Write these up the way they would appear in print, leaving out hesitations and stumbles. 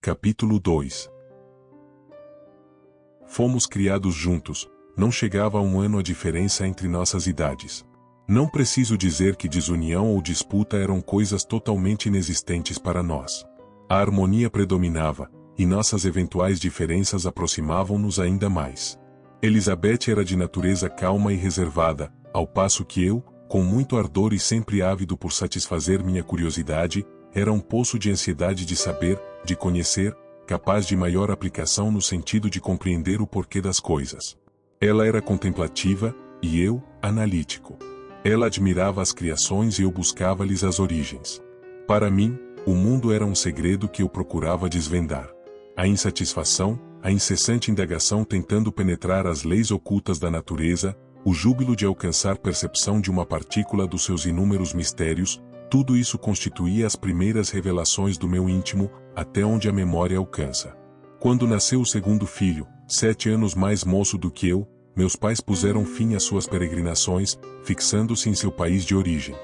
Capítulo 2. Fomos criados juntos, não chegava a 1 ano a diferença entre nossas idades. Não preciso dizer que desunião ou disputa eram coisas totalmente inexistentes para nós. A harmonia predominava, e nossas eventuais diferenças aproximavam-nos ainda mais. Elizabeth era de natureza calma e reservada, ao passo que eu, com muito ardor e sempre ávido por satisfazer minha curiosidade, era um poço de ansiedade de saber, de conhecer, capaz de maior aplicação no sentido de compreender o porquê das coisas. Ela era contemplativa, e eu, analítico. Ela admirava as criações e eu buscava-lhes as origens. Para mim, o mundo era um segredo que eu procurava desvendar. A insatisfação, a incessante indagação tentando penetrar as leis ocultas da natureza, o júbilo de alcançar percepção de uma partícula dos seus inúmeros mistérios, tudo isso constituía as primeiras revelações do meu íntimo, até onde a memória alcança. Quando nasceu o segundo filho, 7 anos mais moço do que eu, meus pais puseram fim às suas peregrinações, fixando-se em seu país de origem.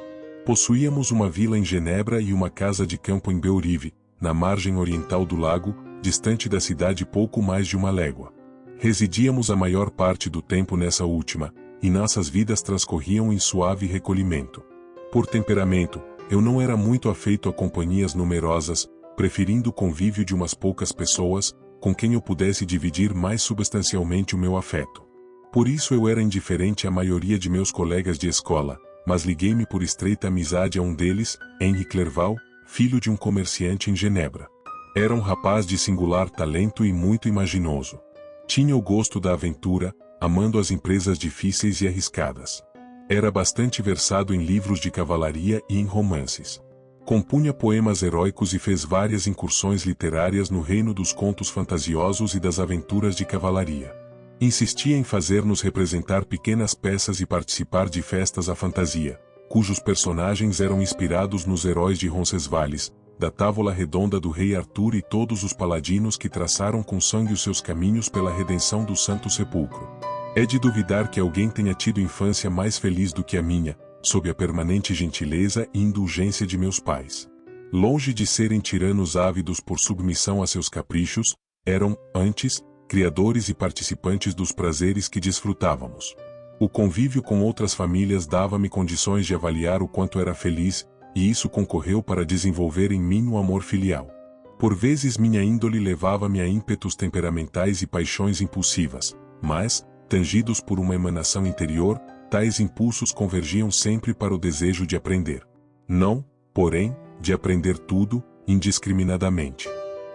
Possuíamos uma vila em Genebra e uma casa de campo em Beurive, na margem oriental do lago, distante da cidade pouco mais de 1 légua. Residíamos a maior parte do tempo nessa última, e nossas vidas transcorriam em suave recolhimento. Por temperamento, eu não era muito afeito a companhias numerosas, preferindo o convívio de umas poucas pessoas, com quem eu pudesse dividir mais substancialmente o meu afeto. Por isso eu era indiferente à maioria de meus colegas de escola, mas liguei-me por estreita amizade a um deles, Henri Clerval, filho de um comerciante em Genebra. Era um rapaz de singular talento e muito imaginoso. Tinha o gosto da aventura, amando as empresas difíceis e arriscadas. Era bastante versado em livros de cavalaria e em romances. Compunha poemas heróicos e fez várias incursões literárias no reino dos contos fantasiosos e das aventuras de cavalaria. Insistia em fazer-nos representar pequenas peças e participar de festas à fantasia, cujos personagens eram inspirados nos heróis de Roncesvalles, da Távola Redonda do rei Arthur e todos os paladinos que traçaram com sangue os seus caminhos pela redenção do Santo Sepulcro. É de duvidar que alguém tenha tido infância mais feliz do que a minha, sob a permanente gentileza e indulgência de meus pais. Longe de serem tiranos ávidos por submissão a seus caprichos, eram, antes, criadores e participantes dos prazeres que desfrutávamos. O convívio com outras famílias dava-me condições de avaliar o quanto era feliz, e isso concorreu para desenvolver em mim o amor filial. Por vezes minha índole levava-me a ímpetos temperamentais e paixões impulsivas, mas, tangidos por uma emanação interior, tais impulsos convergiam sempre para o desejo de aprender. Não, porém, de aprender tudo, indiscriminadamente.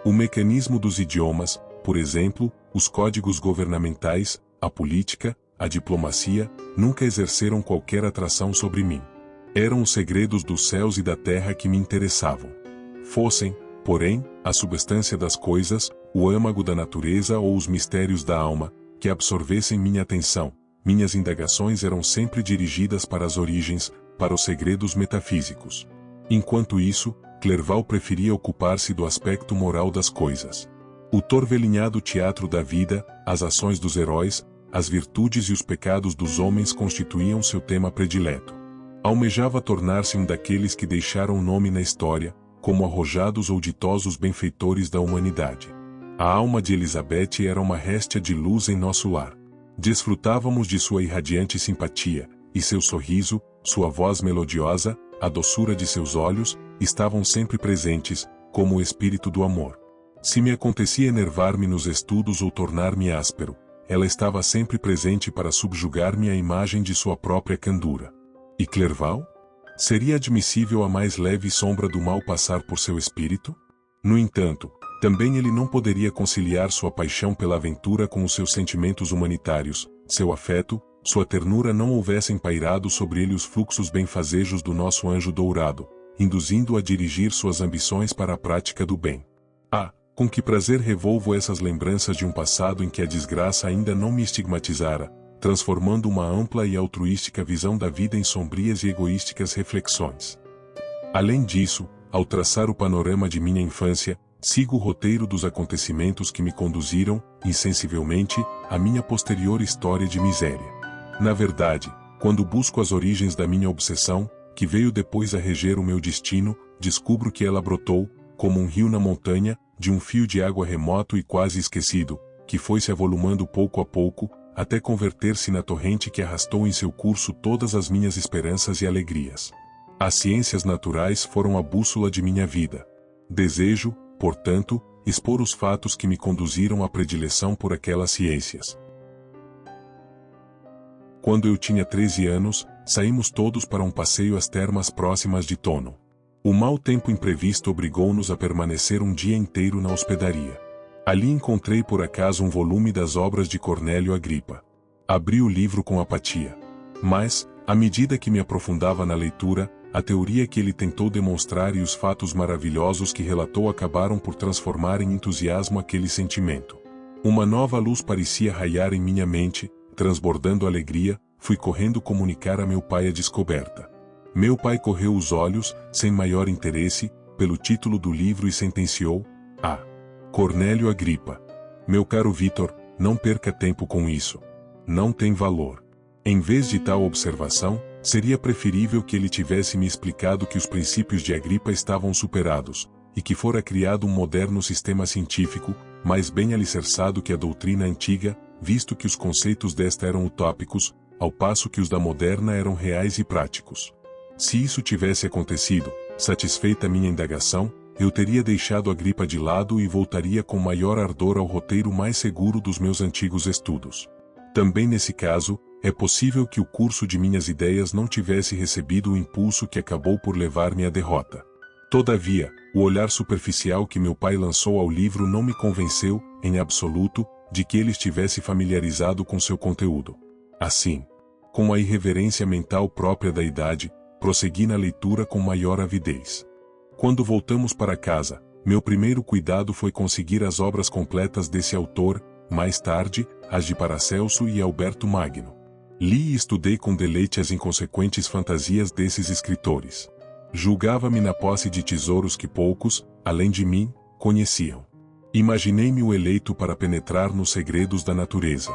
O mecanismo dos idiomas, por exemplo, os códigos governamentais, a política, a diplomacia, nunca exerceram qualquer atração sobre mim. Eram os segredos dos céus e da terra que me interessavam. Fossem, porém, a substância das coisas, o âmago da natureza ou os mistérios da alma, que absorvessem minha atenção, minhas indagações eram sempre dirigidas para as origens, para os segredos metafísicos. Enquanto isso, Clerval preferia ocupar-se do aspecto moral das coisas. O torvelinhado teatro da vida, as ações dos heróis, as virtudes e os pecados dos homens constituíam seu tema predileto. Almejava tornar-se um daqueles que deixaram nome na história, como arrojados ou ditosos benfeitores da humanidade. A alma de Elizabeth era uma réstia de luz em nosso lar. Desfrutávamos de sua irradiante simpatia, e seu sorriso, sua voz melodiosa, a doçura de seus olhos, estavam sempre presentes, como o espírito do amor. Se me acontecia enervar-me nos estudos ou tornar-me áspero, ela estava sempre presente para subjugar-me à imagem de sua própria candura. E Clerval? Seria admissível a mais leve sombra do mal passar por seu espírito? No entanto, também ele não poderia conciliar sua paixão pela aventura com os seus sentimentos humanitários, seu afeto, sua ternura não houvessem pairado sobre ele os fluxos benfazejos do nosso anjo dourado, induzindo-o a dirigir suas ambições para a prática do bem. Ah, com que prazer revolvo essas lembranças de um passado em que a desgraça ainda não me estigmatizara, transformando uma ampla e altruística visão da vida em sombrias e egoísticas reflexões. Além disso, ao traçar o panorama de minha infância, sigo o roteiro dos acontecimentos que me conduziram, insensivelmente, à minha posterior história de miséria. Na verdade, quando busco as origens da minha obsessão, que veio depois a reger o meu destino, descubro que ela brotou, como um rio na montanha, de um fio de água remoto e quase esquecido, que foi se avolumando pouco a pouco, até converter-se na torrente que arrastou em seu curso todas as minhas esperanças e alegrias. As ciências naturais foram a bússola de minha vida. Desejo, portanto, expor os fatos que me conduziram à predileção por aquelas ciências. Quando eu tinha 13 anos, saímos todos para um passeio às termas próximas de Tonon. O mau tempo imprevisto obrigou-nos a permanecer um dia inteiro na hospedaria. Ali encontrei por acaso um volume das obras de Cornélio Agripa. Abri o livro com apatia. Mas, à medida que me aprofundava na leitura, a teoria que ele tentou demonstrar e os fatos maravilhosos que relatou acabaram por transformar em entusiasmo aquele sentimento. Uma nova luz parecia raiar em minha mente, transbordando alegria, fui correndo comunicar a meu pai a descoberta. Meu pai correu os olhos, sem maior interesse, pelo título do livro e sentenciou: "Ah, Cornélio Agripa. Meu caro Vitor, não perca tempo com isso. Não tem valor." Em vez de tal observação, seria preferível que ele tivesse me explicado que os princípios de Agripa estavam superados, e que fora criado um moderno sistema científico, mais bem alicerçado que a doutrina antiga, visto que os conceitos desta eram utópicos, ao passo que os da moderna eram reais e práticos. Se isso tivesse acontecido, satisfeita minha indagação, eu teria deixado Agripa de lado e voltaria com maior ardor ao roteiro mais seguro dos meus antigos estudos. Também nesse caso, é possível que o curso de minhas ideias não tivesse recebido o impulso que acabou por levar-me à derrota. Todavia, o olhar superficial que meu pai lançou ao livro não me convenceu, em absoluto, de que ele estivesse familiarizado com seu conteúdo. Assim, com a irreverência mental própria da idade, prossegui na leitura com maior avidez. Quando voltamos para casa, meu primeiro cuidado foi conseguir as obras completas desse autor, mais tarde, as de Paracelso e Alberto Magno. Li e estudei com deleite as inconsequentes fantasias desses escritores. Julgava-me na posse de tesouros que poucos, além de mim, conheciam. Imaginei-me o eleito para penetrar nos segredos da natureza.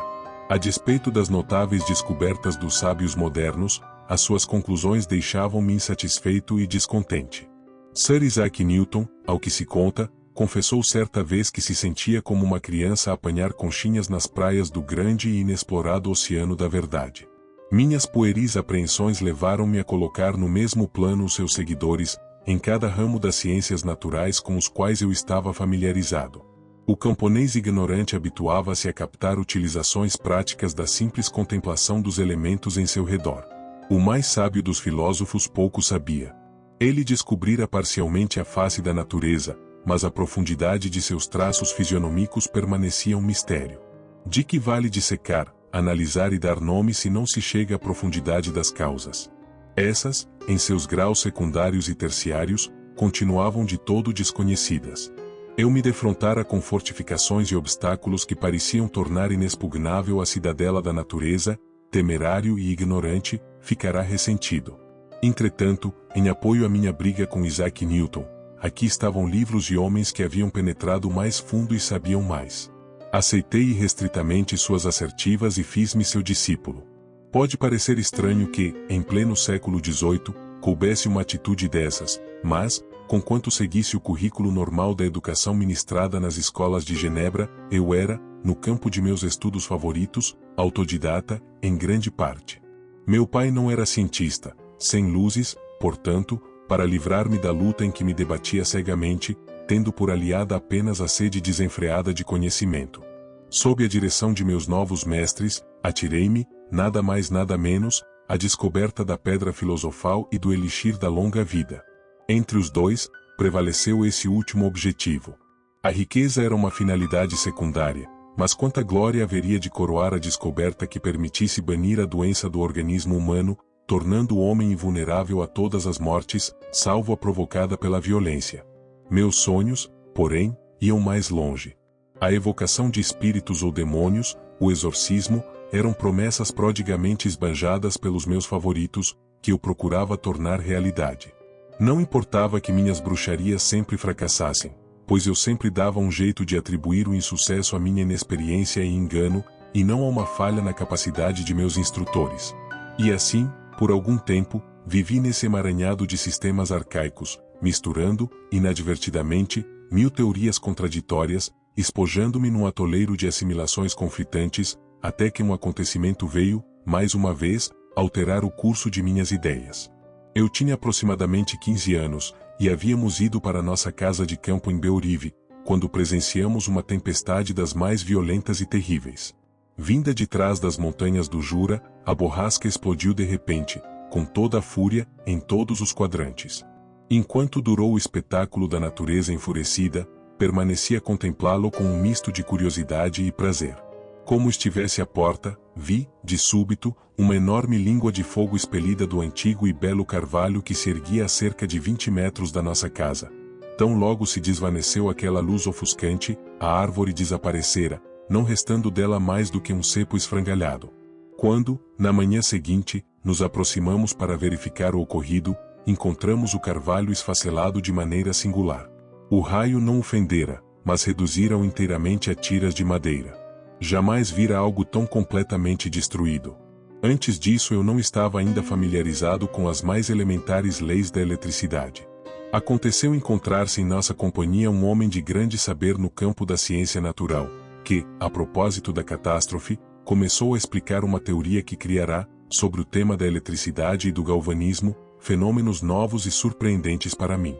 A despeito das notáveis descobertas dos sábios modernos, as suas conclusões deixavam-me insatisfeito e descontente. Sir Isaac Newton, ao que se conta, confessou certa vez que se sentia como uma criança a apanhar conchinhas nas praias do grande e inexplorado oceano da verdade. Minhas pueris apreensões levaram-me a colocar no mesmo plano os seus seguidores, em cada ramo das ciências naturais com os quais eu estava familiarizado. O camponês ignorante habituava-se a captar utilizações práticas da simples contemplação dos elementos em seu redor. O mais sábio dos filósofos pouco sabia. Ele descobrira parcialmente a face da natureza, mas a profundidade de seus traços fisionômicos permanecia um mistério. De que vale dissecar, analisar e dar nome se não se chega à profundidade das causas? Essas, em seus graus secundários e terciários, continuavam de todo desconhecidas. Eu me defrontara com fortificações e obstáculos que pareciam tornar inexpugnável a cidadela da natureza, temerário e ignorante, ficará ressentido. Entretanto, em apoio à minha briga com Isaac Newton, aqui estavam livros de homens que haviam penetrado mais fundo e sabiam mais. Aceitei irrestritamente suas assertivas e fiz-me seu discípulo. Pode parecer estranho que, em pleno século XVIII, coubesse uma atitude dessas, mas, conquanto seguisse o currículo normal da educação ministrada nas escolas de Genebra, eu era, no campo de meus estudos favoritos, autodidata, em grande parte. Meu pai não era cientista, sem luzes, portanto, para livrar-me da luta em que me debatia cegamente, tendo por aliada apenas a sede desenfreada de conhecimento. Sob a direção de meus novos mestres, atirei-me, nada mais nada menos, à descoberta da pedra filosofal e do elixir da longa vida. Entre os dois, prevaleceu esse último objetivo. A riqueza era uma finalidade secundária, mas quanta glória haveria de coroar a descoberta que permitisse banir a doença do organismo humano, tornando o homem invulnerável a todas as mortes, salvo a provocada pela violência. Meus sonhos, porém, iam mais longe. A evocação de espíritos ou demônios, o exorcismo, eram promessas prodigamente esbanjadas pelos meus favoritos, que eu procurava tornar realidade. Não importava que minhas bruxarias sempre fracassassem, pois eu sempre dava um jeito de atribuir o insucesso à minha inexperiência e engano, e não a uma falha na capacidade de meus instrutores. E assim, por algum tempo, vivi nesse emaranhado de sistemas arcaicos, misturando, inadvertidamente, mil teorias contraditórias, espojando-me num atoleiro de assimilações conflitantes, até que um acontecimento veio, mais uma vez, alterar o curso de minhas ideias. Eu tinha aproximadamente 15 anos, e havíamos ido para nossa casa de campo em Beurive, quando presenciamos uma tempestade das mais violentas e terríveis. Vinda de trás das montanhas do Jura, a borrasca explodiu de repente, com toda a fúria, em todos os quadrantes. Enquanto durou o espetáculo da natureza enfurecida, permaneci a contemplá-lo com um misto de curiosidade e prazer. Como estivesse à porta, vi, de súbito, uma enorme língua de fogo expelida do antigo e belo carvalho que se erguia a cerca de 20 metros da nossa casa. Tão logo se desvaneceu aquela luz ofuscante, a árvore desaparecera, não restando dela mais do que um cepo esfrangalhado. Quando, na manhã seguinte, nos aproximamos para verificar o ocorrido, encontramos o carvalho esfacelado de maneira singular. O raio não o fendera, mas reduzira-o inteiramente a tiras de madeira. Jamais vira algo tão completamente destruído. Antes disso eu não estava ainda familiarizado com as mais elementares leis da eletricidade. Aconteceu encontrar-se em nossa companhia um homem de grande saber no campo da ciência natural, que, a propósito da catástrofe, começou a explicar uma teoria que criará, sobre o tema da eletricidade e do galvanismo, fenômenos novos e surpreendentes para mim.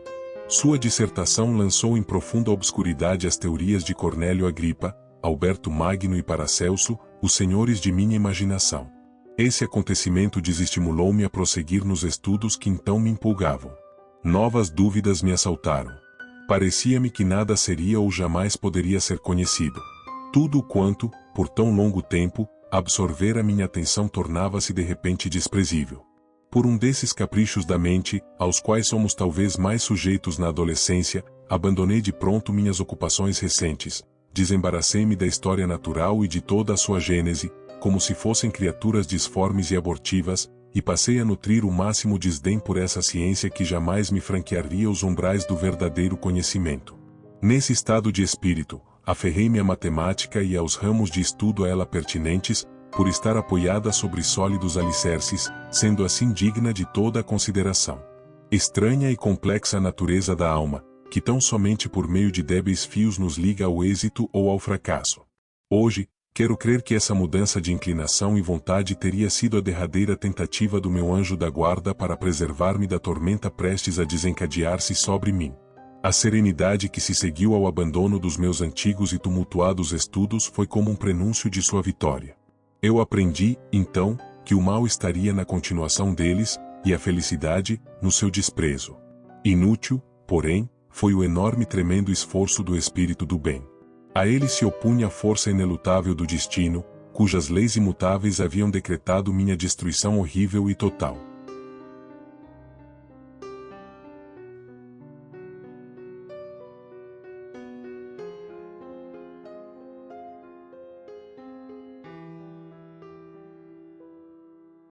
Sua dissertação lançou em profunda obscuridade as teorias de Cornélio Agripa, Alberto Magno e Paracelso, os senhores de minha imaginação. Esse acontecimento desestimulou-me a prosseguir nos estudos que então me empolgavam. Novas dúvidas me assaltaram. Parecia-me que nada seria ou jamais poderia ser conhecido. Tudo quanto, por tão longo tempo, absorvera minha atenção tornava-se de repente desprezível. Por um desses caprichos da mente, aos quais somos talvez mais sujeitos na adolescência, abandonei de pronto minhas ocupações recentes, desembaracei-me da história natural e de toda a sua gênese, como se fossem criaturas disformes e abortivas, e passei a nutrir o máximo desdém por essa ciência que jamais me franquearia os umbrais do verdadeiro conhecimento. Nesse estado de espírito, aferrei-me à matemática e aos ramos de estudo a ela pertinentes, por estar apoiada sobre sólidos alicerces, sendo assim digna de toda a consideração. Estranha e complexa a natureza da alma, que tão somente por meio de débeis fios nos liga ao êxito ou ao fracasso. Hoje, quero crer que essa mudança de inclinação e vontade teria sido a derradeira tentativa do meu anjo da guarda para preservar-me da tormenta prestes a desencadear-se sobre mim. A serenidade que se seguiu ao abandono dos meus antigos e tumultuados estudos foi como um prenúncio de sua vitória. Eu aprendi, então, que o mal estaria na continuação deles, e a felicidade, no seu desprezo. Inútil, porém, foi o enorme e tremendo esforço do espírito do bem. A ele se opunha a força inelutável do destino, cujas leis imutáveis haviam decretado minha destruição horrível e total.